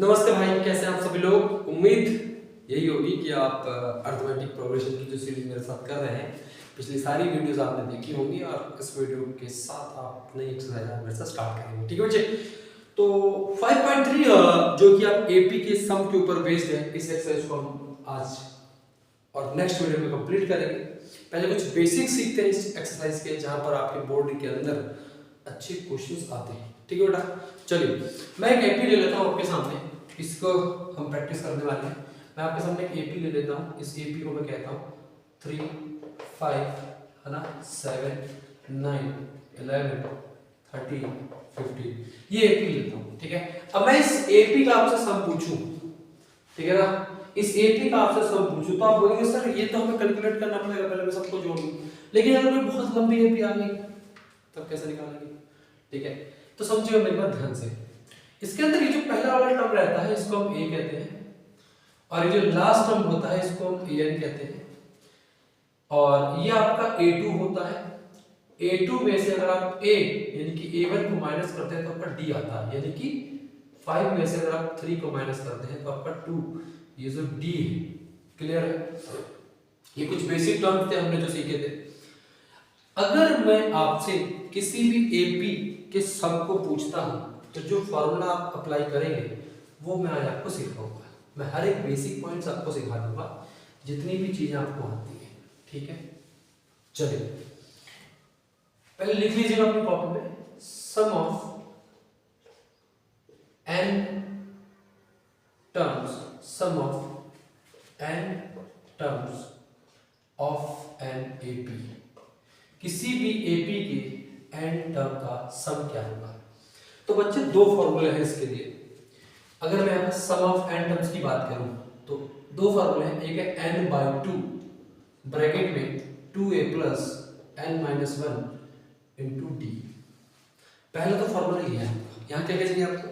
नमस्ते भाई, कैसे हैं आप सभी लोग। उम्मीद यही होगी कि आप अर्थमेटिक प्रोग्रेशन की जो सीरीज मेरे साथ कर रहे हैं, पिछली सारी वीडियोस आपने देखी होंगी और इस वीडियो के साथ आप नई एक्सरसाइज मेरे साथ स्टार्ट करेंगे। ठीक है बच्चे, तो 5.3 जो कि आप एपी के सम के ऊपर बेस्ड है, इस एक्सरसाइज को हम आज और नेक्स्ट वीडियो में कंप्लीट करेंगे। पहले कुछ बेसिक सीखते हैं इस एक्सरसाइज के, जहां पर आपके बोर्ड के अंदर अच्छे क्वेश्चंस आते हैं। ठीक है बेटा, चलिए मैं एक एपी ले लेता हूँ आपके सामने, इसको हम प्रैक्टिस करने वाले हैं। मैं आपके सामने एक एपी ले लेता हूँ। इस एपी को मैं कहता हूँ 3, 5 है ना, 7, 9, 11, 13, 15, ये एपी लेता हूँ। ठीक है, अब मैं इस एपी का आपसे सम पूछूं, ठीक है ना, इस एपी का आपसे सम पूछूं तो आप बोलेंगे सर ये तो हमें कैलकुलेट करना पड़ेगा, पहले मैं सबको जोड़ लूं। लेकिन अगर कोई बहुत लंबी एपी आ गई तब कैसे निकालेंगे? ठीक है, तो समझिए मेरे बात ध्यान से। इसके अंदर ये जो पहला वाला टर्म रहता है इसको हम ए कहते हैं, और ये जो लास्ट टर्म होता है इसको हम an कहते हैं, और ये आपका a2 होता है। a2 में से अगर आप a यानी कि a1 को माइनस करते हैं तो आपका d आता है, यानी कि 5 में से अगर आप 3 को माइनस करते हैं तो आपका 2, ये जो d है। क्लियर है? ये कुछ बेसिक टर्म्स थे हमने जो सीखे थे। अगर मैं आपसे किसी भी एपी के सम को पूछता हूं तो जो फॉर्मूला आप अप्लाई करेंगे वो मैं आज आपको सिखाऊंगा। मैं हर एक बेसिक पॉइंट्स आपको सिखा दूंगा, जितनी भी चीजें आपको आती हैं। ठीक है, चलिए पहले लिख लीजिएगा अपनी कॉपी में, sum of n terms, sum of n terms of an AP. किसी भी एपी के n टर्म का सम क्या होगा? तो बच्चे दो फॉर्मूले हैं इसके लिए। अगर मैं यहाँ सम ऑफ n टर्म्स की बात करूं तो दो फॉर्मूले हैं। एक है n/2 ब्रैकेट में 2a plus n-1 into D. पहला तो फॉर्मूला ये है। यहाँ क्या क्या चाहिए आपको?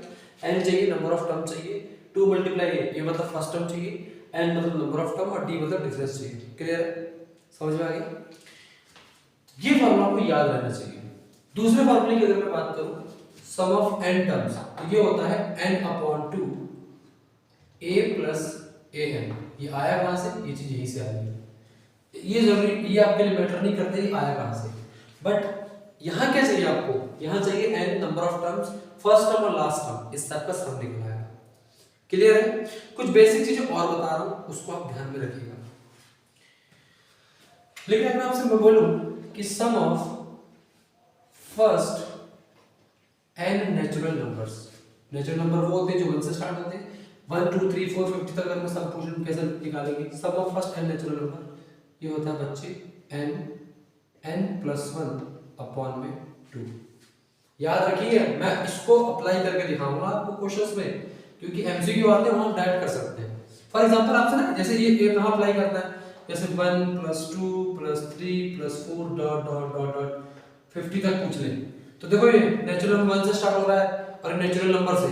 n चाहिए, नंबर ऑफ टर्म चाहिए, 2 मल्टीप्लाई a मतलब फर्स्ट टर्म चाहिए, n मतलब नंबर ऑफ टर्म, और d मतलब डिफरेंस चाहिए। क्लियर है? समझ में आ गया? ये फॉर्मूला आपको याद रहना चाहिए। दूसरे फॉर्मूले की अगर मैं बात करूं, सम ऑफ n टर्म्स, तो ये होता है n/2 a प्लस an। ये आया कहां से? ये चीज यहीं से आ रही है। ये जरूरी, ये आपके लिए मैटर नहीं करते ये आया कहां से, बट यहां क्या चाहिए आपको? यहां चाहिए n number of terms, first term और लास्ट टर्म, इस सब का सम निकल आएगा। क्लियर है? कुछ बेसिक चीजें और बता रहा हूं, उसको आप ध्यान में रखिएगा। लेकिन अगर आपसे मैं बोलूं कि sum of first n natural numbers, natural number वो होते हैं जो 1 से स्टार्ट होते हैं, 1 2 3 4 50 तक अगर मैं सब पूछूं कैसे निकालेंगे? Sum of first n natural number ये होता है बच्चे n+1/2। याद रखिए, मैं इसको अप्लाई करके दिखाऊंगा आपको क्वेश्चंस में, क्योंकि एमसीक्यू आते हैं वहां डायरेक्ट कर सकते हैं। फॉर एग्जांपल आपसे ना, जैसे ये कहां अप्लाई करता है, जैसे 1 + 2 + 3 + 4 डॉट डॉट डॉट डॉट 50 तक पूछ ले, तो देखो ये नेचुरल नंबर 1 से स्टार्ट हो रहा है और नेचुरल नंबर से,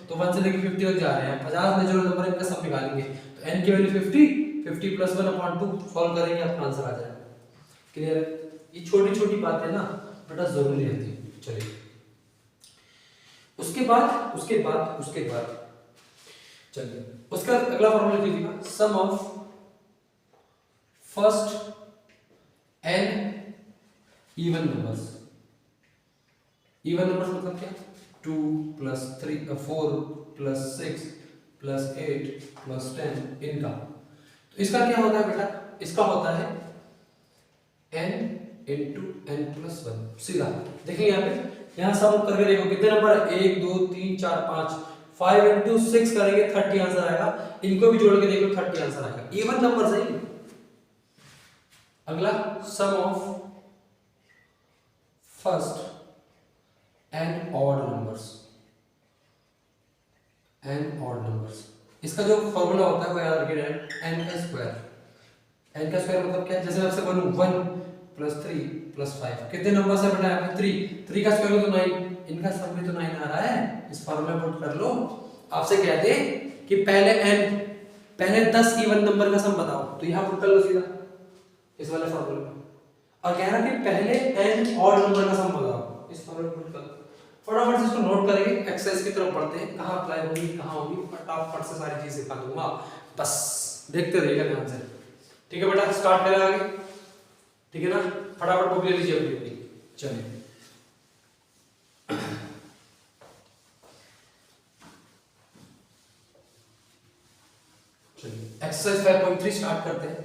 तो 1 से लेके 50 तक जा रहे हैं। 50 नेचुरल नंबर इनका सब निकालेंगे तो n की वैल्यू 50 + 1/2 सॉल्व करेंगे, आपका आंसर आ जाएगा। क्लियर है? ये छोटी छोटी बातें ना बेटा जरूरी रहती है। चलिए उसके बाद चलिए उसका अगला फॉर्मूला लीजिएगा, sum of first n even numbers. Even numbers मतलब क्या? 2 + 3 4 + 6 + 8 + 10 इनका। तो इसका क्या होता है बेटा? इसका होता है n × n+1। सीधा देखिए यहाँ पे, यहाँ सब करके देखो कितने नंबर है, 1 2 3 4 5, 5 × 6 करेंगे 30 आंसर आएगा। इनको भी जोड़ के देख लो 30 आंसर आएगा। इवन नंबर सही। अगला sum of first n odd numbers, इसका जो फॉर्मूला होता है वो याद रखिए, n²। n का स्क्वायर मतलब क्या? जैसे आपसे बोलूं 1 + 3 + 5, कितने नंबर से बेटा? यहाँ पे 3 का स्क्वायर तो 9, इनका सम भी तो 9 आ रहा है। इस फॉर्मूला में पुट कर लो। आपसे कहते हैं कि पहले 10 इवन नंबर का सम बताओ, तो यहाँ पुट कर लो सीधा इस वाले फॉर्मूले में। और कह रहा कि पहले n ऑड नंबर का सम बताओ, इस फॉर्मूले में पुट कर लो। फटाफट से इसको नोट करेंगे, एक्सरसाइज की तरफ बढ़ते हैं, कहाँ अप्लाई होगी कहाँ होगी, फटाफट से सारी चीजें सिखा दूंगा, बस देखते रहिएगा ध्यान से। ठीक है बेटा, स्टार्ट करें आगे, ठीक है ना, फटाफट बुक ले लीजिए अपनी। चलिए एक्सरसाइज 5.3 स्टार्ट करते हैं।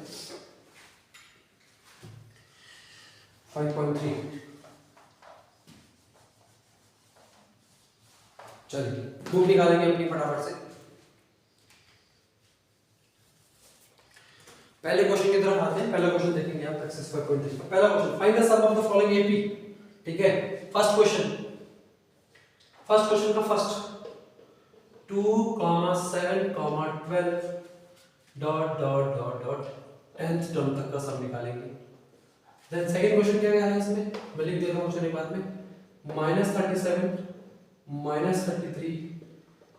5.3 चलिए बुक निकालेंगे अपनी फटाफट से। पहले क्वेश्चन की तरफ आते हैं, पहला क्वेश्चन देखेंगे आप एक्सरसाइज 5.3 का। पहला question, find the sum of the following AP. ठीक है, फर्स्ट क्वेश्चन का first 2, 7, 12 dot dot dot dot 10th term तक का सम निकालेंगे। देन सेकंड क्वेश्चन क्या है इसमें, मैं लिख दे रहा हूं क्वेश्चन के बाद में, -37 -33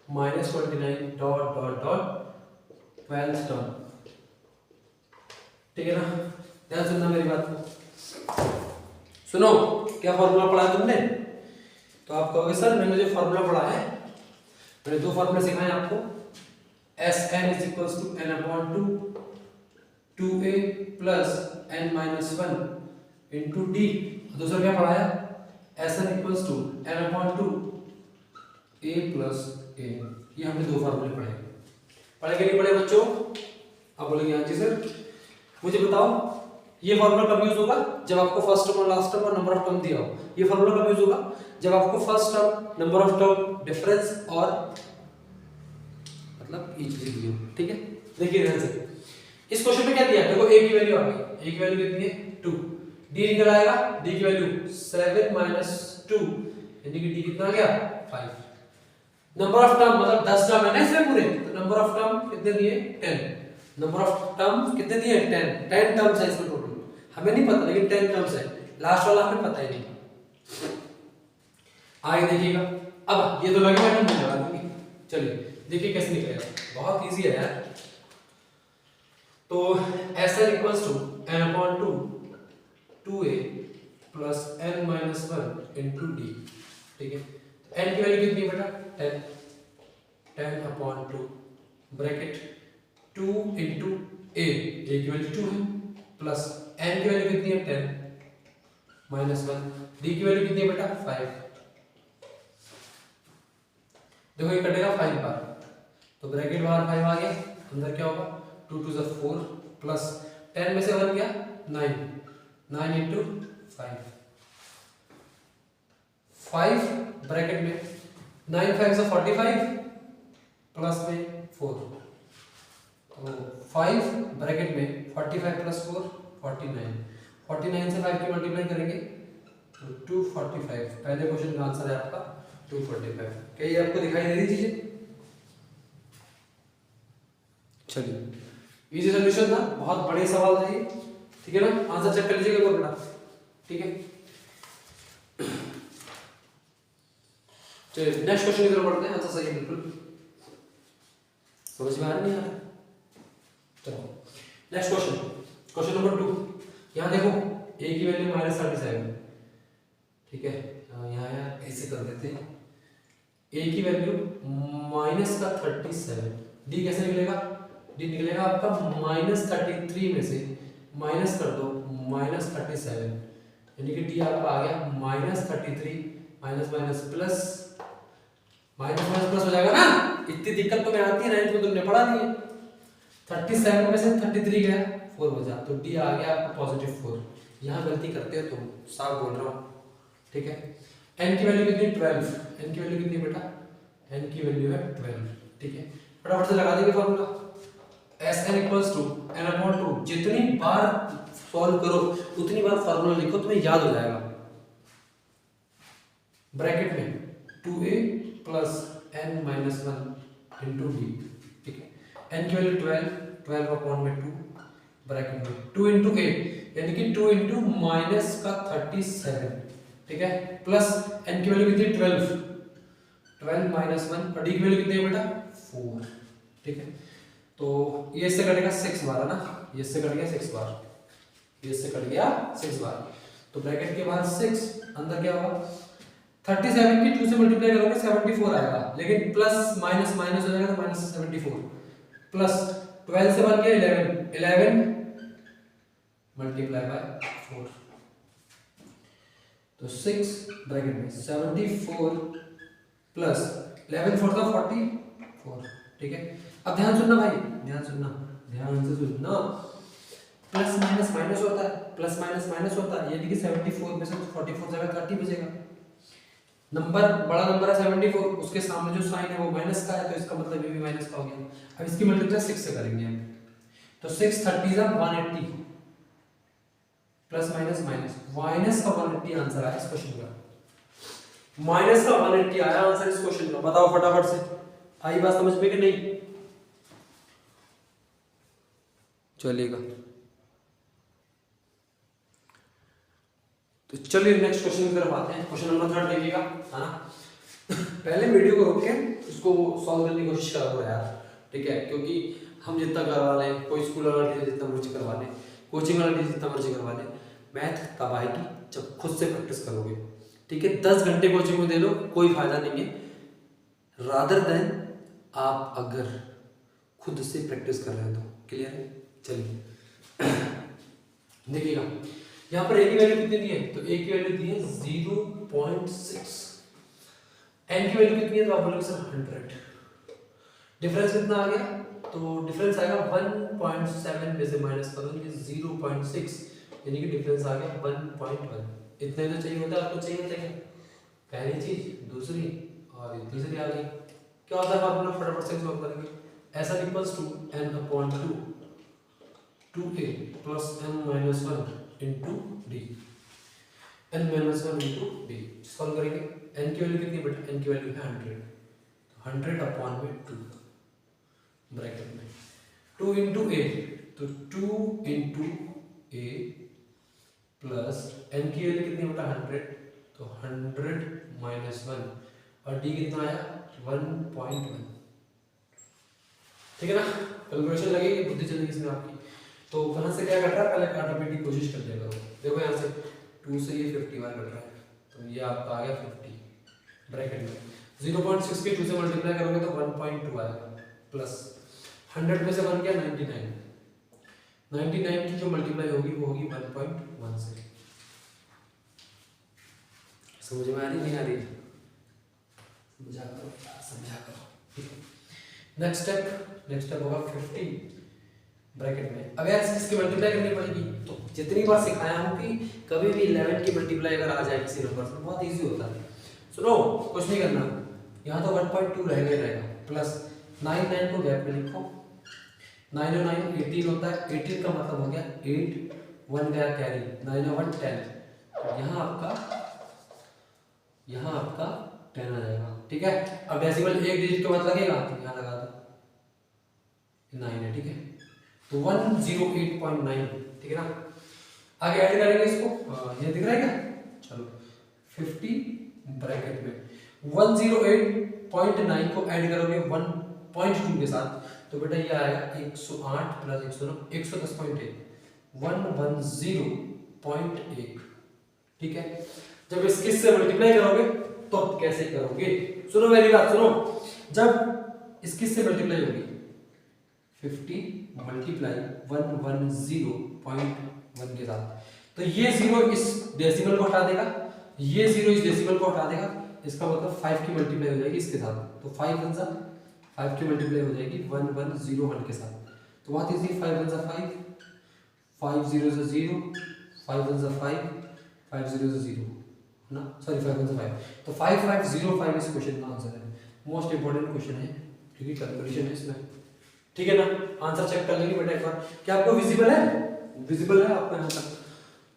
-29 dot dot dot 12th term. ठीक है ना, ध्यान सुनना मेरी बात को। सुनो, क्या फॉर्मूला पढ़ा है तुमने? तो आप कहोगे सर मैंने जो फॉर्मूला पढ़ा है, मैंने दो फॉर्मूला सिखाए आपको, Sn is equals to n upon 2 2a plus n minus 1 into d। दूसरा क्या पढ़ाया, Sn equals to n upon 2 a plus a। ये हमने दो फॉर्मूले पढ़े, पढ़े कि नहीं पढ़े बच्चों? अब बोलेंगे हाँ जी सर। मुझे बताओ ये फॉर्मूला कब यूज होगा? जब आपको फर्स्ट टर्म और लास्ट टर्म और नंबर ऑफ टर्म दिया हो। ये फॉर्मूला कब यूज होगा? जब आपको first term, number of term, difference और मतलब ई चीज दी हो। ठीक है, देखिए ध्यान से, इस क्वेश्चन में क्या दिया है? देखो a की वैल्यू आ गई, a की वैल्यू कितनी है 2, d निकल आएगा, d की वैल्यू 7 - 2 यानी कि d कितना आ गया 5। नंबर ऑफ टर्म मतलब 10 टर्म है ना इसमें पूरे, तो नंबर ऑफ टर्म कितने दिए 10। नंबर ऑफ टर्म कितने दिए 10 टर्म्स है इसमें टोटल, हमें नहीं पता लेकिन 10 टर्म्स है, लास्ट वाला हमें पता ही नहीं। आगे देखिएगा, अब ये तो लगेगा नहीं, मैं लगा दूंगी। चलिए देखिए कैसे निकलेगा, बहुत इजी है यार। तो Sn equals to n upon 2 2a plus n minus 1 into d। ठीक है, तो n की वैल्यू कितनी है बेटा 10 upon 2 ब्रैकेट 2 into a की वैल्यू 2 है, प्लस n की वैल्यू कितनी है 10 minus 1, d की वैल्यू कितनी है बेटा 5। देखो ये कटेगा 5 बार, तो ब्रैकेट बाहर 5 आ गया, अंदर क्या होगा 2 2 = 4 प्लस 10 में से 1 गया 9 9 into 5 5 ब्रैकेट में 9 5 = 45 प्लस में 4, तो 5 ब्रैकेट में 45 प्लस 4 49 49 से 5 की मल्टीप्लाई करेंगे तो 245। पहले क्वेश्चन का आंसर है आपका 245। क्या ये आपको दिखाई दे रही चीजें? चलिए इजी सॉल्यूशन था, बहुत बड़े सवाल थे ये। ठीक है ना, आंसर चेक कर लीजिएगा बेटा। ठीक है, चलिए नेक्स्ट क्वेश्चन की तरफ बढ़ते हैं। आंसर सही है बिल्कुल, समझ में आ रहा नहीं आ रहा? चलो नेक्स्ट क्वेश्चन, क्वेश्चन नंबर 2। यहाँ देखो a की वैल्यू -37। ठीक है, यहाँ यार ऐसे कर देते हैं, a की वैल्यू -37, d कैसे निकलेगा? d निकलेगा आपका -33 में से माइनस कर दो -37, यानी कि d आपका आ गया -33 माइनस प्लस हो जाएगा ना। इतनी दिक्कत तो मैं आती है 9th में, तुमने पढ़ा नहीं है। 37 में से 33 गया 4 बचा, तो d आ गया आपका +4। यहाँ गलती करते हो तुम, साफ बोल रहा हूँ। ठीक है, n की वैल्यू कितनी 12, n की वैल्यू कितनी बेटा, n की वैल्यू है 12। ठीक है, फटाफट से लगा देंगे formula, Sn equals to n upon 2। जितनी बार सॉल्व करो उतनी बार फॉर्मूला लिखो, तुम्हें याद हो जाएगा। ब्रैकेट में 2a plus n minus 1 into d। ठीक है, n की वैल्यू 12 अपॉन में 2 ब्रैकेट में 2 into a यानी कि 2 into -37। ठीक है, प्लस n की वैल्यू कितनी 12 minus 1 और d की वैल्यू कितनी है बेटा 4। ठीक है, तो ये इससे कटेगा 6 बार है ना, ये इससे कट गया 6 बार, ये इससे कट गया 6 बार, तो ब्रैकेट के बाहर 6, अंदर क्या होगा 37 की 2 से मल्टीप्लाई करोगे 74 आएगा, लेकिन प्लस माइनस माइनस हो जाएगा तो माइनस 74 प्लस 12 से 1 के 11 मल्टीप्लाई बाय 4 तो 6 ब्रैकेट में 74 प्लस 11 4 था 44। ठीक है, अब ध्यान सुनना भाई, ध्यान सुनना, ध्यान से सुनना। प्लस माइनस माइनस होता है, प्लस माइनस माइनस होता है, यानी कि 74 में से 44 जगह 30 बचेगा। नंबर बड़ा नंबर है 74, उसके सामने जो साइन है वो माइनस का है, तो इसका मतलब ये भी माइनस का हो गया। अब इसकी मल्टीप्लाई 6 से करेंगे हम, तो 6 30 जा 180 प्लस माइनस माइनस माइनस का 180 आंसर आया इस क्वेश्चन का। माइनस का 180 आया आंसर इस क्वेश्चन का। बताओ फटाफट से, आई बात समझ में कि नहीं? चलेगा, तो चलिए नेक्स्ट क्वेश्चन की तरफ आते हैं। क्वेश्चन नंबर 3 देखिएगा, है ना। पहले वीडियो को रोक के इसको सॉल्व करने की कोशिश करो यार, ठीक है, क्योंकि हम जितना करवा लें, कोई स्कूल वाला टीचर जितना मर्जी करवा ले, कोचिंग वाला टीचर जितना मर्जी करवा ले, मैथ तब आएगी जब खुद से प्रैक्टिस करोगे। ठीक है, 10 घंटे कोचिंग में दे दो, कोई फायदा नहीं है, रादर देन आप अगर खुद से प्रैक्टिस कर रहे हो तो। क्लियर है? चलिए देखिएगा, यहाँ पर ए की वैल्यू कितनी दी है, तो ए की वैल्यू दी है 0.6, एन की वैल्यू कितनी है, तो आप बोलोगे सर 100। डिफरेंस कितना आ गया, तो डिफरेंस आएगा 1.7 में से माइनस करोगे 0.6, यानी कि डिफरेंस आ गया 1.1। इतने तो चाहिए होता है, आपको चाहिए होता है पहली चीज, दूसरी और तीसरी आ गई। क्या होता है फॉर्मूला, फटाफट से सॉल्व करेंगे। ऐसा equals to n/2 2a plus n minus 1 into d, n minus 1 into d solve करेंगे। n की वैल्यू कितनी बेटा, n की वैल्यू है 100, 100/2 ब्रैकेट में 2 इंटू ए, तो 2 इंटू ए प्लस n की वैल्यू कितनी बेटा 100, तो 100 माइनस 1 और d कितना आया 1.1। ठीक है ना, कैलकुलेशन लगेगी, बुद्धि चलेगी इसमें आपकी। तो कहां से क्या कट रहा है, पहले काटने की कोशिश कर लिया करो। देखो यहाँ से 2 से ये 50 बार कट रहा है, तो ये आपका आ गया 50 ब्रैकेट में 0.6 के 2 से मल्टीप्लाई करोगे तो 1.2 आएगा, प्लस 100 में से 1 क्या 99 की जो मल्टीप्लाई होगी वो होगी 1.1 से। समझ में आ रही नहीं आ रही? समझा करो। नेक्स्ट स्टेप होगा 50 ब्रैकेट में। अब यार इसकी मल्टीप्लाई करनी पड़ेगी, तो जितनी बार सिखाया हूं कि कभी भी 11 की मल्टीप्लाई अगर आ जाए किसी नंबर से बहुत इजी होता है। सुनो, कुछ नहीं करना, यहाँ तो 1.2 रहेगा प्लस 9 को गैप में लिखो, 9 और 9 18 होता है, 18 का मतलब हो गया 8 1 गया कैरी, 9 और 1 10, तो यहाँ आपका 10 आ जाएगा। ठीक है, अब डेसिमल एक डिजिट के बाद लगेगा तो यहाँ लगा दो 9 है। ठीक है, तो 108.9। ठीक है ना, आगे ऐड करेंगे इसको, ये दिख रहा है क्या, चलो 50 ब्रैकेट में 108.9 को ऐड करोगे 1.2 के साथ, तो बेटा ये आएगा 108 प्लस 109 110.1 110.1। ठीक है, जब इससे मल्टीप्लाई करोगे तो कैसे करोगे, सुनो मेरी बात सुनो, जब इसकी से मल्टीप्लाई होगी 50 मल्टीप्लाई 110.1 के साथ, तो ये 0 इस डेसिमल को हटा देगा, ये 0 इस डेसिमल को हटा देगा, इसका मतलब 5 की मल्टीप्लाई हो जाएगी इसके साथ, तो 5 1 5 की मल्टीप्लाई हो जाएगी 1101 के साथ, तो व्हाट इज 5 1 5 5 0 0 5 1 5 5 0 0 ना, सॉरी 5 1 5, तो 5505 इस क्वेश्चन का आंसर है। मोस्ट इंपोर्टेंट क्वेश्चन है क्योंकि कैलकुलेशन है इसमें। ठीक है ना, आंसर चेक कर लेंगे बेटा एक बार, क्या आपको विजिबल है, विजिबल है आपको यहाँ तक?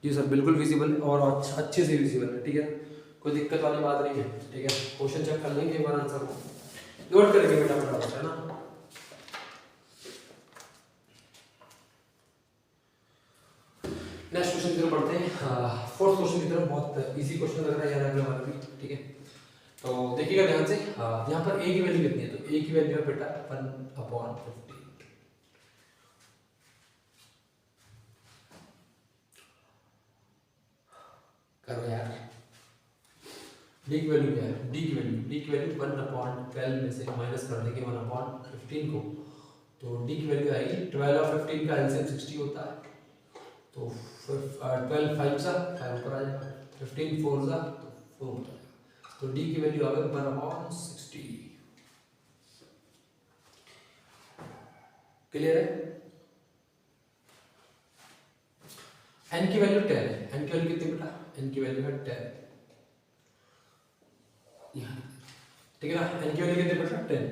जी सर बिल्कुल विजिबल है और अच्छे से विजिबल है। ठीक है, कोई दिक्कत वाली बात नहीं है। ठीक है, क्वेश्चन चेक कर लेंगे एक बार, आंसर को नोट करेंगे बेटा फटाफट, है ना। नेक्स्ट क्वेश्चन की तरफ बढ़ते हैं, फोर्थ क्वेश्चन की तरफ। बहुत इजी क्वेश्चन लग रहा है यार अगला वाला भी। ठीक है, तो देखिएगा ध्यान से, यहाँ पर a की वैल्यू कितनी है, तो a की वैल्यू है बेटा 1/50। करो यार, डी की वैल्यू क्या है, डी की वैल्यू 1/12 में से माइनस कर देंगे 1/15 को, तो डी की वैल्यू आएगी 12 और 15 का एलसीएम 60 होता है, तो 12 5 सा 5 ऊपर आ जाएगा, 15 4 सा तो 4 ऊपर आ जाएगा, तो डी की वैल्यू आ गई 1/60। क्लियर है? एन की वैल्यू 10 है, एन की वैल्यू कितनी बेटा, एन की वैल्यू है 10 यहाँ, ठीक है ना, एन की वैल्यू कितनी बेटा 10,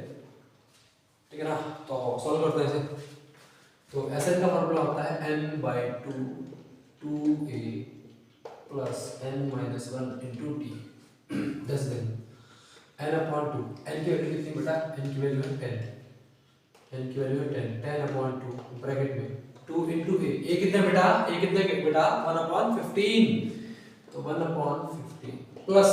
ठीक है ना, तो सॉल्व करते हैं इसे। तो एसएन का फॉर्मूला होता है n/2 2a plus n-1 into T, 10 दिन n/2, n की वैल्यू कितनी बेटा, n की वैल्यू है 10, n की वैल्यू है 10, 10/2 ब्रैकेट में 2 इंटू a कितना बेटा, a कितना बेटा 1/15, तो 1/15 प्लस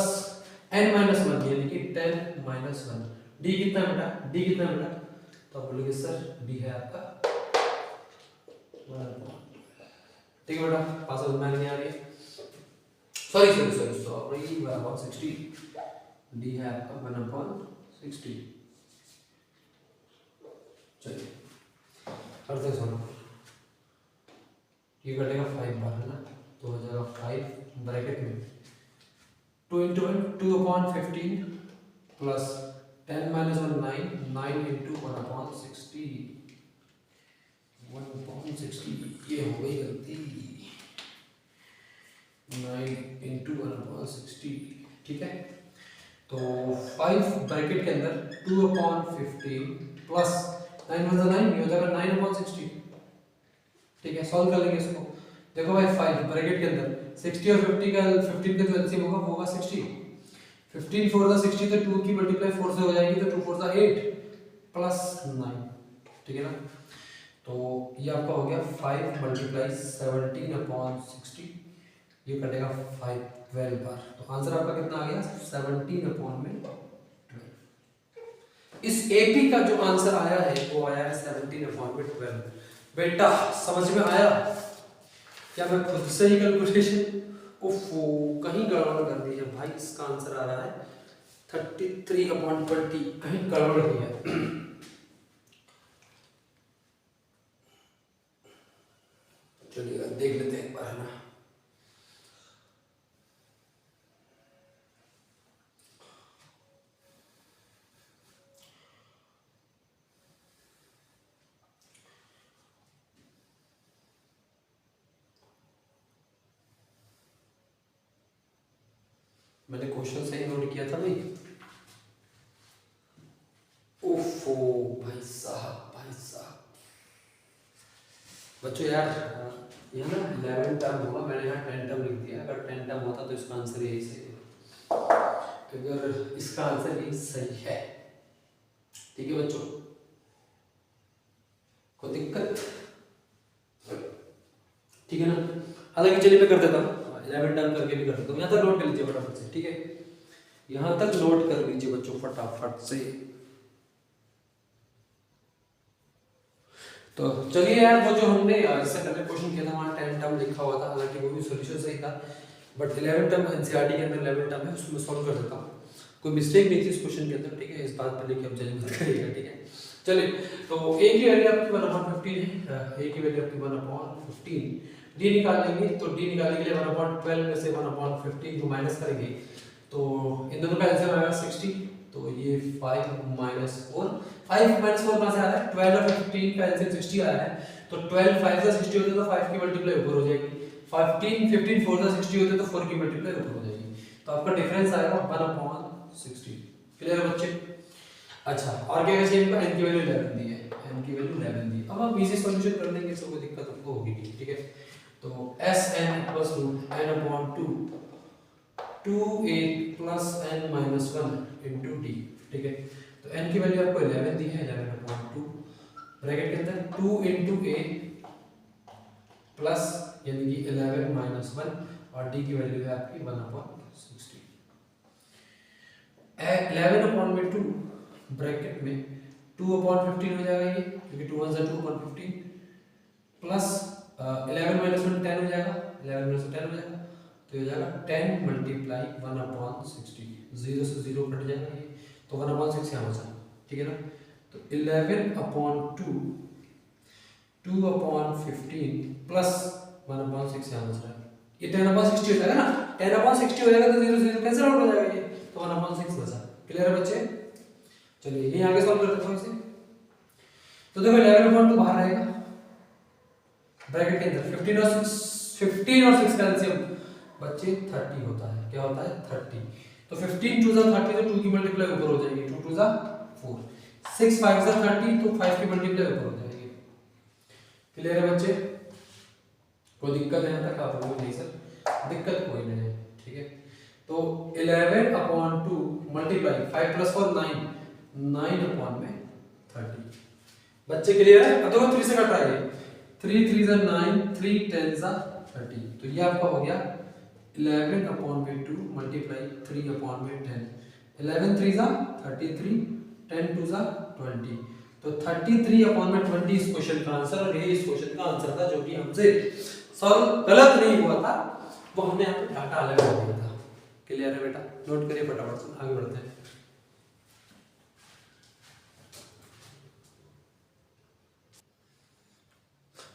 n-1 यानी कि 10-1, d कितना बेटा, d कितना बेटा, तो आप बोलोगे सर d है आपका 1/, ठीक है बेटा, पास समझ में नहीं आ रही है, सॉरी 1/60, d है आपका 1/60। चलिए करते सुनो, ये कटेगा 5 बार है ना, तो हो जाएगा 5 ब्रैकेट में 2 इंटू 1 2/15 प्लस 10-1 9 इंटू 1/60, 1/60 ये हो गई गलती, 9 इंटू 1/60, ठीक है, तो 5 ब्रैकेट के अंदर 2/15 प्लस 9 ये हो जाएगा 9/60, ठीक है, सॉल्व कर लेंगे इसको। देखो भाई 5 ब्रैकेट के अंदर 60 और 50 का 15 का जो एलसीएम होगा वो होगा 60, 15 4 सा 60, तो 2 की मल्टीप्लाई 4 से हो जाएगी, तो 2 4 सा 8 प्लस 9, ठीक है ना, तो ये आपका हो गया 5 मल्टीप्लाई 17/60, ये कटेगा 5 12 बार, तो आंसर आपका कितना आ गया 17/12। इस एपी का जो आंसर आया है वो आया है 17/12। बेटा समझ में आया क्या, मैं खुद से ही कैलकुलेशन ओफो कहीं गड़बड़ कर दी है भाई, इसका आंसर आ रहा है 33/20, कहीं गड़बड़ की है। चलिए देख लेते हैं एक बार है ना, मैंने क्वेश्चन सही नोट किया था भाई, ओफो भाई साहब बच्चों यार, ये ना 11 टर्म होगा, मैंने यहाँ 10 टर्म लिख दिया, अगर 10 टर्म होता तो इसका आंसर यही सही है, अगर इसका आंसर यही सही है, ठीक है बच्चों, कोई दिक्कत, ठीक है ना, हालांकि चलिए मैं कर देता हूँ 11 टर्म करके भी कर देता हूँ, यहाँ तक नोट कर लीजिए फटाफट से, ठीक है, यहाँ तक नोट कर लीजिए बच्चों फटाफट से। तो चलिए यार, वो जो हमने इससे पहले क्वेश्चन किया था वहाँ 10 टर्म लिखा हुआ था, हालांकि वो भी सॉल्यूशन सही था, बट 11 टर्म एनसीईआरटी के अंदर 11 टर्म है, उसमें सॉल्व कर देता हूँ, कोई मिस्टेक नहीं थी इस क्वेश्चन के अंदर, ठीक है, इस बात पे लेके हम जज मत करिएगा, ठीक है। चलिए तो ए की वैल्यू आपकी 1/15 है, ए की वैल्यू आपकी 1/15, डी निकालेंगे, तो डी निकालने के लिए 1/12 में से 1/15 को माइनस करेंगे, तो इन दोनों का आंसर आएगा 60, तो ये 5 - 4, 5 - 4 कहाँ से आ रहा है, 12 और 15 का आंसर 60 आया है, तो 12 5 से 60 होते तो 5 की मल्टीप्लाई ऊपर हो जाएगी, 15 4 से 60 होते तो 4 की मल्टीप्लाई ऊपर हो जाएगी, तो आपका डिफरेंस आएगा 1/60। क्लियर है बच्चे? अच्छा, और क्या कैसे इनका n की वैल्यू 11 दी है, n की वैल्यू 11 दी है, अब हम इजी सॉल्यूशन कर देंगे, इससे कोई दिक्कत आपको होगी नहीं, ठीक है, तो Sn = n/2 2a plus n-1 into D, ठीक है, तो n की वैल्यू आपको 11 दी है, 11/2 ब्रैकेट के अंदर 2 इंटू a प्लस यानी कि 11-1, और d की वैल्यू है आपकी 1/60, 11/2 ब्रैकेट में 2/15 हो जाएगा ये, क्योंकि 2 1 2/15 प्लस 11 - 1 10 हो जाएगा, 11 - 10 हो जाएगा, तो ये हो जाएगा 10 × 1/60, 0 से 0 कट जाएगा ये, तो 1/6 यहाँ बचा, ठीक है ना। तो 11/2 2/15 प्लस 1/6 यहाँ बच रहा है, ये 10/60 हो जाएगा ना, 10/60 हो जाएगा तो 0 से 0 कैंसिल आउट हो जाएगा ये, तो 1/6 बचा। क्लियर है बच्चे? चलिए ये आगे सॉल्व करते हैं इसे। तो देखो 11/2 बाहर रहेगा ब्रैकेट के अंदर, 15 और 6 का एलसीएम बच्चे 30 होता है। क्या होता है? 30। तो 15 2 * 30 तो 2 की मल्टीप्लाई ऊपर हो जाएगी, 2 2 = 4, 6 5 * 30 तो 5 की मल्टीप्लाई ऊपर हो जाएगी। क्लियर है बच्चे? कोई दिक्कत है यहाँ तक? आप लोगों को नहीं सर दिक्कत कोई नहीं है, ठीक है। तो 11/2 मल्टीप्लाई 5 + 4 9, 9/30 बच्चे। क्लियर है? अब देखो 3 से कट रहा है, 3 3 = 9, 3 10 = 30, तो ये आपका हो गया 11/2 मल्टीप्लाई 3/10, 11 3 = 33, 10 2 = 20, तो 33/20 इस क्वेश्चन का आंसर, और यही इस क्वेश्चन का आंसर था जो कि हमसे सॉल्व गलत नहीं हुआ था, वो हमने यहाँ पे डाटा अलग कर दिया था। क्लियर है बेटा? नोट करिए फटाफट से, आगे बढ़ते हैं।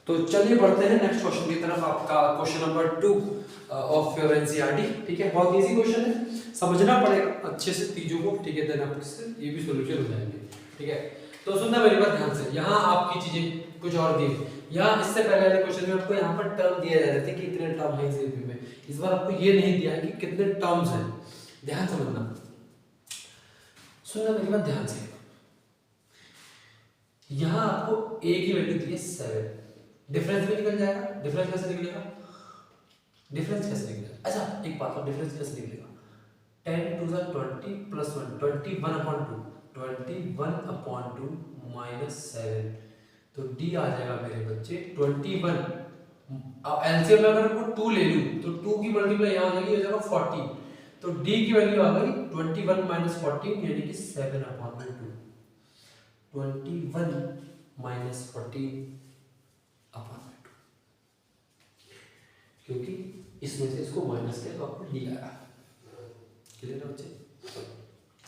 तो चलिए बढ़ते हैं नेक्स्ट क्वेश्चन की तरफ, आपका question number 2 of your NCERT. ठीक है, बहुत इजी क्वेश्चन है, समझना पड़ेगा अच्छे से चीजों को, ठीक है, देन आपसे ये भी सॉल्यूशन हो जाएंगे। ठीक है, तो सुनना मेरी बात ध्यान से, यहाँ आपकी चीजें कुछ और दी, यहाँ इससे पहले वाले क्वेश्चन में आपको यहाँ पर टर्म दिए जा रहे थे कि इतने टर्म है इस में, इस बार आपको ये नहीं दिया है कि कितने टर्म्स हैं। ध्यान समझना, सुनना मेरी बात ध्यान से, यहाँ आपको a की वैल्यू दी है 7, डिफरेंस भी निकल जाएगा। डिफरेंस कैसे निकलेगा? डिफरेंस कैसे निकलेगा? अच्छा एक बात और, डिफरेंस कैसे निकलेगा? 10 2 = 20 + 1 21/2, 21/2 - 7, तो d आ जाएगा मेरे बच्चे 21। अब एलसीएम में अगर मैं 2 ले लूं तो 2 की मल्टीप्लाई यहां हो जाएगी, हो जाएगा 40, तो d की वैल्यू आ गई 21 - 14 यानी कि 7/2, 21 - 14/2, क्योंकि इसमें से इसको माइनस किया तो आपको डी आया। क्लियर है बच्चे?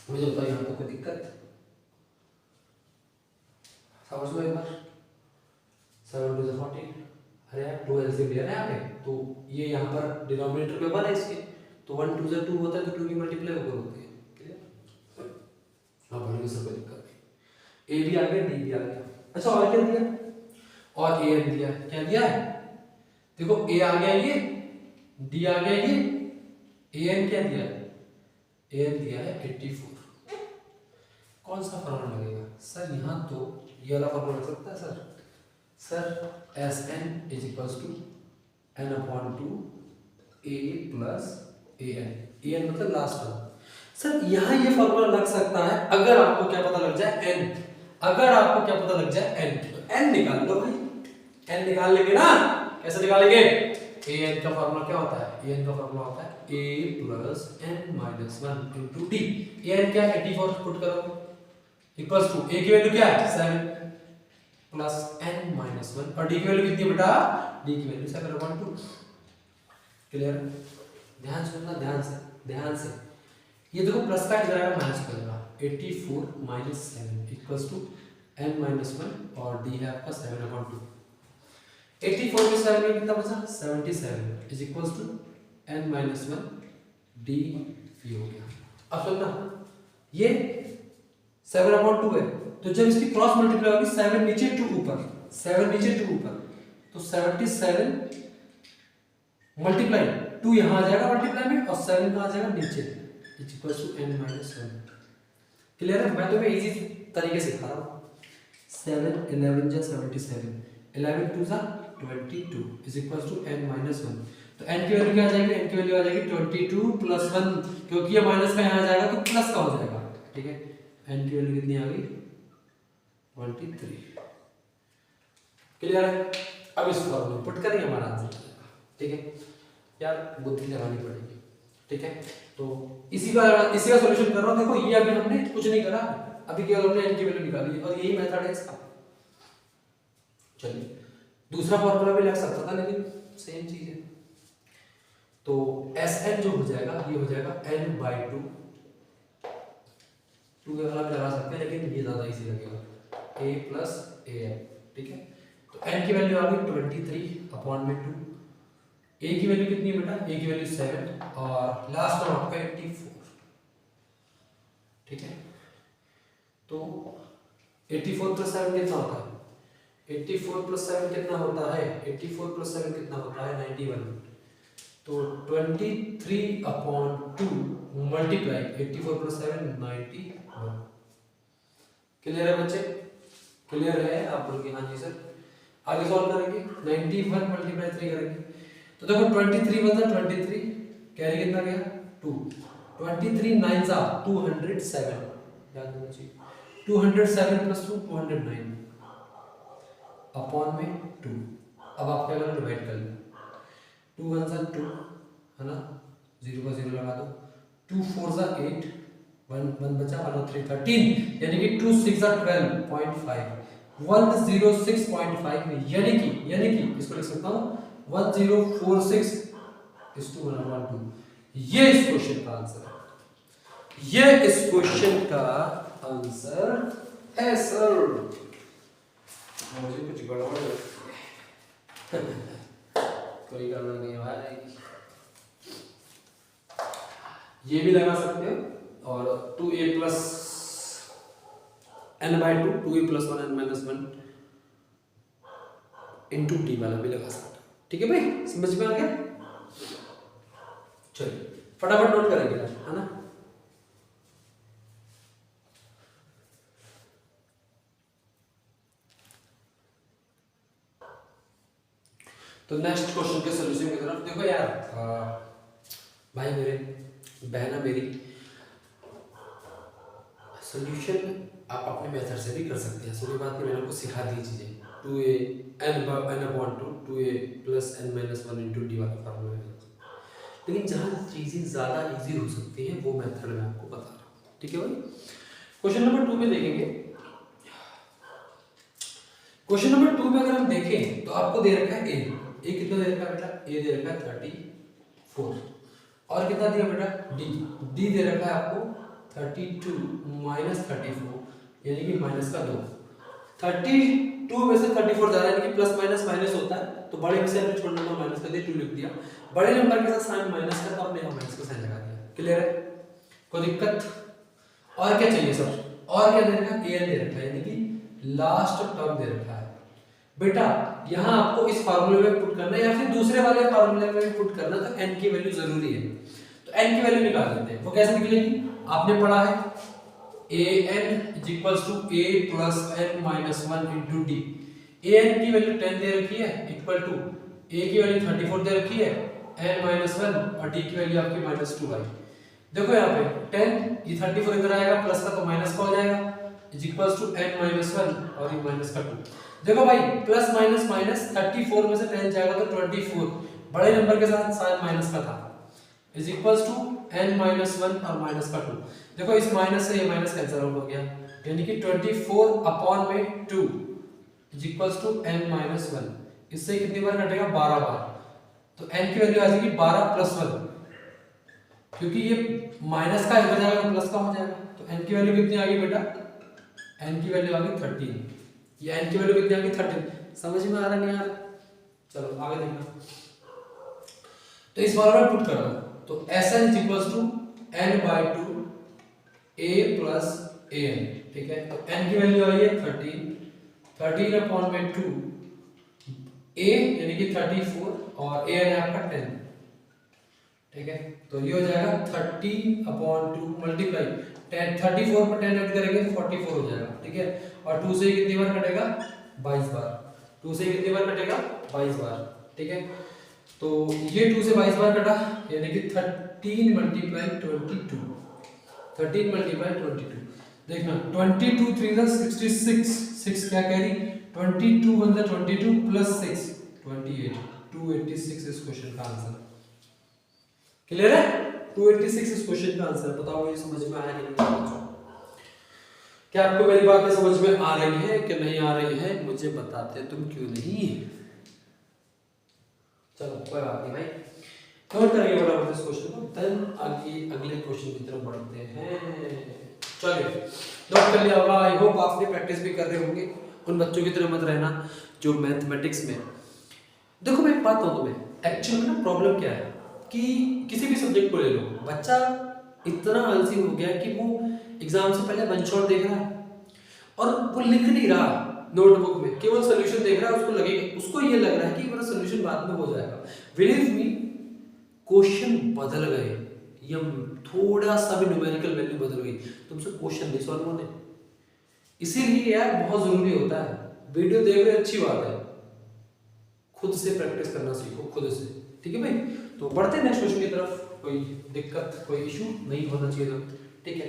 मुझे बताओ यहाँ पर कोई दिक्कत? समझ लो एक बार, 7 2 = 14, अरे यार 2 एलसीएम ले रहे हैं आपने, तो ये यहाँ पर डिनोमिनेटर में 1 है इसके, तो 1 2 = 2 होता है, तो 2 की मल्टीप्लाई ऊपर होती है। क्लियर? हाँ बढ़िया, सब कोई दिक्कत नहीं। ए भी आ गया, डी भी आ गया। अच्छा और क्या दिया? और ए एन दिया। क्या दिया है? देखो ए आ गया, ये डी आ गया, ये ए एन क्या दिया है? ए एन दिया है 84। कौन सा फॉर्मूला लगेगा सर? यहाँ तो ये वाला फॉर्मूला लग सकता है sir S n = n/2 a + a n मतलब लास्ट टर्म। सर यहाँ ये फॉर्मूला लग सकता है अगर आपको क्या पता लग जाए n, अगर आपको क्या पता लग जाए n, तो n निकाल लो भाई, n निकाल लेंगे ना। कैसे निकालेंगे? an का फार्मूला क्या होता है? an का फार्मूला होता है a + n - 1 * d। an क्या है? 84 पुट करो, इक्वल्स टू a की वैल्यू क्या है? 7 + n - 1, और d की वैल्यू कितनी है बेटा? d की वैल्यू 7/2। क्लियर? ध्यान सुनना, ध्यान से ये देखो प्लस का इधर आएगा, माइनस करेगा, 84 - 7 = n - 1, और d है आपका 7/2। 84 में 7 में कितना बचा? 77 = n - 1 d ये हो गया। अब सुनना, ये 7/2 है, तो जब इसकी क्रॉस मल्टीप्लाई होगी 7 नीचे 2 ऊपर, 7 नीचे 2 ऊपर, तो 77 मल्टीप्लाई 2 यहाँ आ जाएगा मल्टीप्लाई में, और 7 कहाँ आ जाएगा? नीचे, n - 1। क्लियर है? मैं तुम्हें इजी तरीके से सिखा रहा हूँ। 7 11 = 77, 11 2 = 22 n - 1, तो n की वैल्यू क्या आ जाएगी? n की वैल्यू आ जाएगी 22 + 1, क्योंकि ये माइनस का यहाँ आ जाएगा तो प्लस का हो जाएगा। ठीक है, n की वैल्यू कितनी आ गई? 23। क्लियर है? अब इस फॉर्मूले पुट करेंगे, हमारा आंसर। ठीक है यार, बुद्धि लगानी पड़ेगी। ठीक है, तो इसी का सॉल्यूशन कर रहा हूँ। देखो ये अभी हमने कुछ नहीं करा, अभी केवल हमने n की वैल्यू निकाली, और यही मेथड है इसका। चलिए दूसरा फॉर्मूला भी लग सकता था, लेकिन सेम चीज है। तो एस एन जो हो जाएगा, ये हो जाएगा n/2 2 के वाला भी लगा सकते हैं, लेकिन ये ज़्यादा इजी लगेगा, a प्लस an, ठीक है। तो n की वैल्यू आ गई 23/2। a की वैल्यू कितनी है बेटा, a की वैल्यू 7 और लास्ट में आपका 84, ठीक है। तो 84 प्लस 7 कितना होता है, 84 प्लस 7 कितना होता है, 84 प्लस 7 कितना होता है 91। तो 23/2 मल्टीप्लाई 84 प्लस 7 91। क्लियर है बच्चे, क्लियर है? आप बोलोगे हाँ जी सर। आगे सॉल्व करेंगे, 91 मल्टीप्लाई 3 करेंगे। तो देखो 23 बचा 23, कैरी कितना गया 2, 23 9 जा 207, याद होना चाहिए 207 प्लस 2 209 अपॉन में 2। अब आप क्या करो, डिवाइड कर लो, 2 1 जा 2 है ना, 0 का 0 लगा दो, 2 4 जा 8, 1 बचा 1 और 3 13, यानी कि 2 6 जा 12.5, 106.5 यानी कि इसको लिख सकता हूँ 1046 is to 112। ये इस क्वेश्चन का आंसर है, ये इस क्वेश्चन का आंसर है सर। मुझे कुछ गड़बड़ कोई गड़बड़ नहीं है भाई, ये भी लगा सकते हो और 2a plus n/2 2a plus 1 n minus 1 into D वाला भी लगा सकते हो, ठीक है भाई, समझ में आ गया। चलिए फटाफट नोट करेंगे है ना। तो नेक्स्ट क्वेश्चन के सॉल्यूशन की तरफ देखो यार, भाई मेरे बहना मेरी, सॉल्यूशन आप अपने मेथड से भी कर सकते हैं, सो ये बात मैंने आपको सिखा दी चीजें, 2a n/2 2a plus n minus 1 into D वाला फार्मूला है। लेकिन जहाँ चीजें ज़्यादा इजी हो सकती हैं वो मेथड मैं आपको बता रहा हूँ, ठीक है भाई। क्वेश्चन नंबर 2 में देखेंगे, क्वेश्चन नंबर 2 में अगर हम देखें तो आपको दे रखा है ए कितना दे रखा है बेटा, ए दे रखा है 34 और कितना दिया बेटा डी दे रखा है आपको 32 माइनस 34 यानी कि माइनस का 2। 32 में से 34 जा रहा है, यानी कि प्लस माइनस माइनस होता है, तो बड़े में से हमने छोटा नंबर माइनस कर दिया, 2 लिख दिया, बड़े नंबर के साथ साइन माइनस का, तो आपने यहाँ माइनस का साइन लगा दिया। क्लियर है, कोई दिक्कत? और क्या चाहिए सर, और क्या दे रखा है, ए दे रखा है, यानी कि लास्ट टर्म दे रखा है बेटा। यहाँ आपको इस फार्मूले में पुट करना है या फिर दूसरे वाले फार्मूले में पुट करना, तो n की वैल्यू जरूरी है, तो n की वैल्यू निकाल लेते हैं। वो कैसे निकलेगी, आपने पढ़ा है an equals to a plus n minus 1 into d. an की वैल्यू 10 दे रखी है, इक्वल टू a की वैल्यू 34 दे रखी है, n माइनस 1 और d की वैल्यू आपकी माइनस 2 आई। देखो यहाँ पे 10 ये 34 इधर आएगा, प्लस का तो माइनस का हो जाएगा, इक्वल्स टू n माइनस 1 और ये माइनस का 2। देखो भाई प्लस माइनस माइनस 34 में से 10 जाएगा तो 24, बड़े नंबर के साथ साइन माइनस का था, is equals to n minus 1 और माइनस का 2। देखो इस माइनस से ये माइनस कैंसिल आउट हो गया, यानी कि 24 अपॉन में 2 is equals to n minus 1। इससे कितनी बार कटेगा, 12 बार, तो n की वैल्यू आ जाएगी 12 प्लस 1, क्योंकि ये माइनस का इधर जाएगा तो प्लस का हो जाएगा, तो n की वैल्यू कितनी आ गई बेटा, n की वैल्यू आ गई 13। ये n की वैल्यू कितनी आ गई 13, समझ में आ रहा नहीं आ रहा? चलो आगे देखो, तो इस फॉर्मूला में पुट कर दो, तो Sn is equals to n/2 a plus an, ठीक है। तो n की वैल्यू आई है 13 अपॉन में 2 a यानी कि 34 और an है आपका 10, ठीक है। तो ये हो जाएगा 30/2 मल्टीप्लाई 10, 34 पर 10 ऐड करेंगे तो 44 हो जाएगा, ठीक है। और 2 से कितनी बार कटेगा, 22 बार, 2 से कितनी बार कटेगा, 22 बार, ठीक है। तो ये 2 से 22 बार कटा, यानी कि 13 मल्टीप्लाई 22, 13 मल्टीप्लाई 22। देखना 22 3 जा 66, 6 क्या कैरी, 22 1 जा 22 प्लस 6 28, 286 इस क्वेश्चन का आंसर। क्लियर है, 286 इस क्वेश्चन का आंसर। बताओ ये समझ में आया कि नहीं? क्या आपको मेरी बातें समझ में आ रही है कि नहीं आ रही है, मुझे बताते तुम क्यों नहीं। चलो कोई बात नहीं भाई, कवर करेंगे बराबर इस क्वेश्चन को, देन आगे अगले क्वेश्चन की तरफ बढ़ते हैं। चलिए नोट कर लिया होगा, आई होप आपने प्रैक्टिस भी कर रहे होंगे। उन बच्चों की तरह मत रहना जो मैथमेटिक्स में। देखो मैं एक बात बताऊं तुम्हें, एक्चुअली में ना प्रॉब्लम क्या है कि किसी भी सब्जेक्ट को ले लो, बच्चा इतना आलसी हो गया कि वो एग्जाम से पहले वन शॉट देख रहा है और वो लिख नहीं रहा नोटबुक में, केवल सोल्यूशन देख रहा है। उसको लगेगा, उसको ये लग रहा है कि मेरा सोल्यूशन बाद में हो जाएगा। बिलीव मी, क्वेश्चन बदल गए, ये थोड़ा सा भी न्यूमेरिकल वैल्यू बदल गई, तुमसे क्वेश्चन नहीं सॉल्व होने। इसीलिए यार बहुत जरूरी होता है, वीडियो देख रहे अच्छी बात है, खुद से प्रैक्टिस करना सीखो, खुद से। ठीक है भाई, तो बढ़ते हैं नेक्स्ट क्वेश्चन की तरफ। कोई दिक्कत, कोई इशू नहीं होना चाहिए, ठीक है।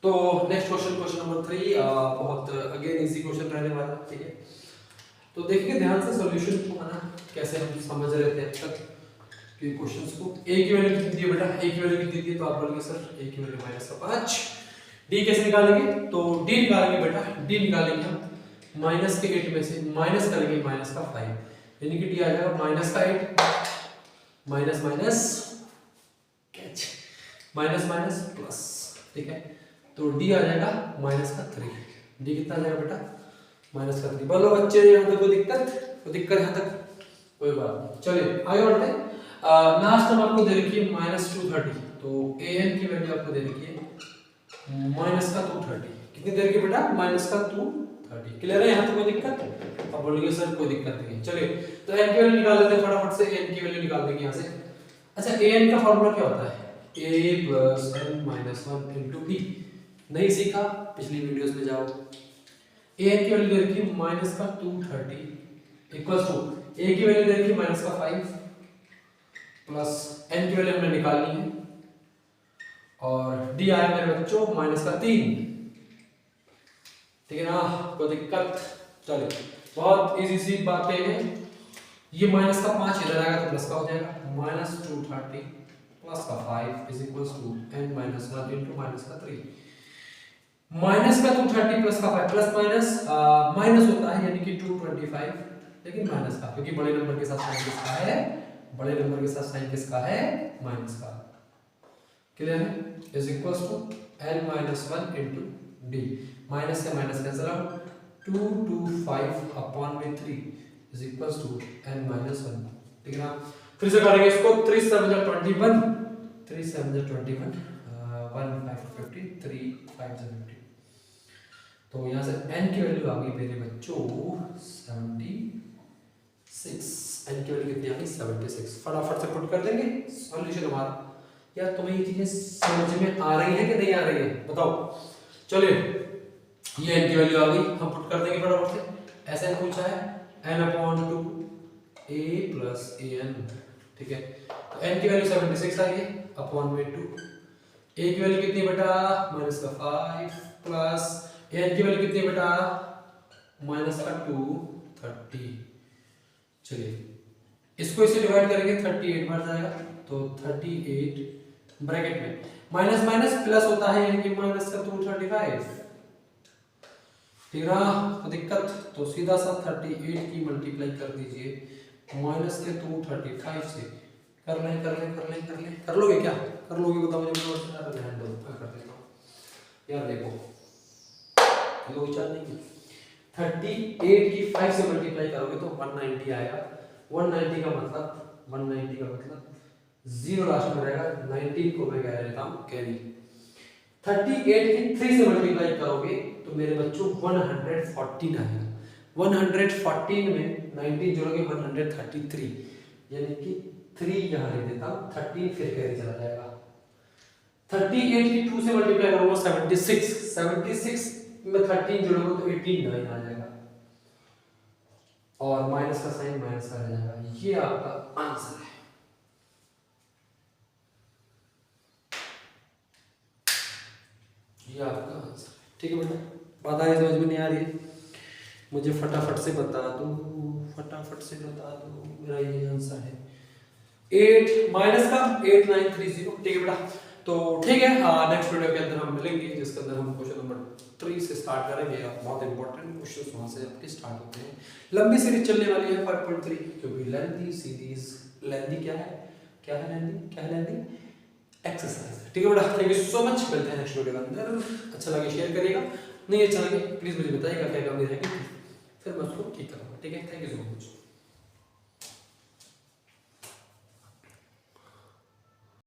तो नेक्स्ट क्वेश्चन, क्वेश्चन नंबर 3, बहुत अगेन इजी क्वेश्चन रहने वाला, ठीक है। तो देखिए ध्यान से सॉल्यूशन को, है ना, कैसे हम समझ रहे थे अब तक कि क्वेश्चंस को। ए की वैल्यू कितनी है बेटा, ए की वैल्यू कितनी थी, तो आप बोलेंगे सर ए की वैल्यू -5। डी कैसे निकालेंगे, तो डी निकालेंगे बेटा, डी निकालेंगे हम माइनस के 8 में से माइनस करेंगे माइनस का 5, यानी कि डी आ जाएगा माइनस का 8 minus minus catch minus minus plus, ठीक है। तो डी आ जाएगा माइनस का 3। डी कितना आ जाएगा बेटा, माइनस का 3। बोलो बच्चे यहाँ तक कोई दिक्कत यहाँ तक, कोई बात नहीं। चलिए आगे बढ़ते हैं। लास्ट हम आपको दे रखी है -230, तो ए एन की वैल्यू आपको दे रखी है माइनस का 230। कितनी देर की बेटा, माइनस का 230। क्लियर है यहाँ तक कोई दिक्कत? अब बोलेंगे सर कोई दिक्कत नहीं। चलिए तो एन की वैल्यू निकाल लेते हैं फटाफट से, एन की वैल्यू निकाल देंगे यहाँ से। अच्छा ए एन का फॉर्मूला क्या होता है, a plus n minus 1 into b. नहीं सीखा, पिछली वीडियोस में जाओ। a n की वैल्यू दे रखी है माइनस का 230 इक्वल्स टू a की वैल्यू दे रखी है माइनस का 5 प्लस n की वैल्यू हमने निकालनी है, और d आया मेरे बच्चों माइनस का 3। ठीक है ना, कोई दिक्कत? चलिए बहुत इजी सी बातें हैं। ये माइनस का 5 इधर आएगा तो प्लस का हो जाएगा, माइनस 230 प्लस का 5 is equals to n minus 1 into minus का 3। माइनस का 230 प्लस का 5, प्लस माइनस माइनस होता है, यानी कि 225, लेकिन माइनस का, क्योंकि बड़े नंबर के साथ साइन किसका है, बड़े नंबर के साथ साइन किसका है, माइनस का। क्लियर है? Is equals to n minus 1 into d, minus से माइनस कैंसिल आउट, 225 अपॉन में 3 is equals to n minus 1। ठीक है ना, फिर से करेंगे इसको, 3 7 21, 3 7 21, 1 5 50, 3 5 50। तो यहाँ से n की वैल्यू आ गई मेरे बच्चों 76। n की वैल्यू कितनी आ गई, 76। फटाफट से पुट कर देंगे सॉल्यूशन हमारा। यार तुम्हें ये चीजें समझ में आ रही है कि नहीं आ रही है, बताओ। चलिए ये n की वैल्यू आ गई, हम पुट कर देंगे फटाफट से। ऐसा पूछा है n/2 a प्लस an, ठीक है। तो n की वैल्यू 76 आ गई अपॉन में 2, a की वैल्यू कितनी बेटा, माइनस का 5 प्लस an की वैल्यू कितनी बेटा, माइनस का 230। चलिए इसको इसे डिवाइड करेंगे, 38 बार जाएगा, तो 38 ब्रैकेट में माइनस माइनस प्लस होता है, यानी कि माइनस का 235। ठीक है ना, तो दिक्कत, तो सीधा सा 38 की मल्टीप्लाई कर दीजिए माइनस के 235 से। कर लोगे क्या, कर लोगे बताओ मुझे, ध्यान दो, मैं कर देता हूँ। यार देखो दो चार नहीं, 38 की 5 से मल्टीप्लाई करोगे तो 190 आएगा। 190 का मतलब 0 लास्ट में रहेगा, 19 को मैं कह देता हूँ कैरी। 38 की 3 से मल्टीप्लाई करोगे तो मेरे बच्चों 114 आएगा। 114 में 19 जोड़ोगे 133, यानी कि 3 यहाँ लिख देता हूँ, 13 फिर कैरी चला जाएगा। 38 की 2 से मल्टीप्लाई करूंगा 76 में 13 जोड़ोगे तो 89 आ जाएगा, और माइनस का साइन माइनस का रह जाएगा। ये आपका आंसर है। ये आपका आंसर है, ठीक है बेटा। बात आ रही, समझ में नहीं आ रही है, मुझे फटाफट से बता दो, मेरा ये आंसर है 8 माइनस का 8930। ठीक है बेटा, तो ठीक है, नेक्स्ट वीडियो के अंदर हम मिलेंगे, जिसके अंदर हम क्वेश्चन नंबर 3 से स्टार्ट करेंगे। बहुत इंपॉर्टेंट क्वेश्चन वहां से आपके स्टार्ट होते हैं। लंबी सीरीज चलने वाली है 5.3, क्योंकि लेंथी सीरीज लेंदी क्या है लेंदी एक्सरसाइज। ठीक है बेटा, थैंक यू सो मच। मिलते हैं नेक्स्ट वीडियो के अंदर। अच्छा लगे शेयर करिएगा, नहीं अच्छा लगे प्लीज मुझे बताइएगा क्या कमी रहेगी, फिर मैं उसको ठीक करूँगा। ठीक है, थैंक यू सो मच।